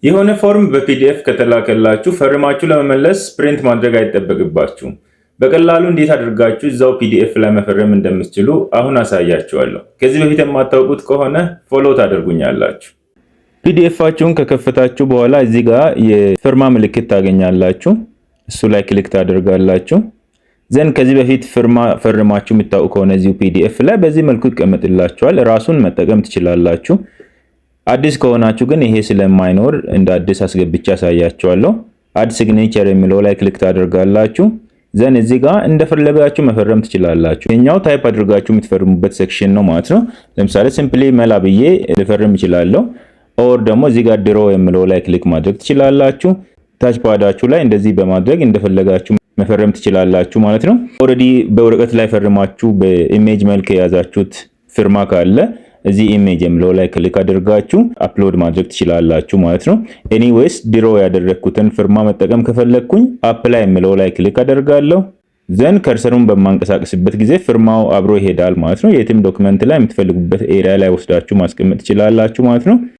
የሆነ ፎርም በፒዲኤፍ ከተላከላችሁ ፈርማችሁ ለመመለስ ፕሪንት ማድረግ አይጠበቅባችሁም። በቀላሉ እንዴት አድርጋችሁ እዛው ፒዲኤፍ ላይ መፈረም እንደምትችሉ አሁን አሳያችኋለሁ። ከዚህ በፊት የማታውቁት ከሆነ ፎሎ ታደርጉኛላችሁ። ፒዲኤፋችሁን ከከፈታችሁ በኋላ እዚህ ጋር የፊርማ ምልክት ታገኛላችሁ። እሱ ላይ ክሊክ ታደርጋላችሁ። ዘን ከዚህ በፊት ፈርማችሁ የምታውቁ ከሆነ እዚሁ ፒዲኤፍ ላይ በዚህ መልኩ ይቀመጥላችኋል። ራሱን መጠቀም ትችላላችሁ። አዲስ ከሆናችሁ ግን ይሄ ስለማይኖር እንደ አዲስ አስገብቼ ያሳያችኋለሁ። አድ ሲግኔቸር የሚለው ላይ ክሊክ ታደርጋላችሁ። ዘን እዚህ ጋር እንደፈለጋችሁ መፈረም ትችላላችሁ። የኛው ታይፕ አድርጋችሁ የምትፈርሙበት ሴክሽን ነው ማለት ነው። ለምሳሌ ሲምፕሊ መላ ብዬ ልፈርም እችላለሁ። ኦር ደግሞ እዚህ ጋር ድሮ የሚለው ላይ ክሊክ ማድረግ ትችላላችሁ። ታች ፓዳችሁ ላይ እንደዚህ በማድረግ እንደፈለጋችሁ መፈረም ትችላላችሁ ማለት ነው። ኦሬዲ በወረቀት ላይ ፈርማችሁ በኢሜጅ መልክ የያዛችሁት ፊርማ ካለ እዚህ ኢሜጅ የሚለው ላይ ክሊክ አድርጋችሁ አፕሎድ ማድረግ ትችላላችሁ ማለት ነው። ኤኒዌይስ ድሮ ያደረኩትን ፊርማ መጠቀም ከፈለኩኝ አፕላይ የሚለው ላይ ክሊክ አደርጋለሁ። ዘን ከርሰሩን በማንቀሳቀስበት ጊዜ ፊርማው አብሮ ይሄዳል ማለት ነው። የትም ዶክመንት ላይ የምትፈልጉበት ኤሪያ ላይ ወስዳችሁ ማስቀመጥ ትችላላችሁ ማለት ነው።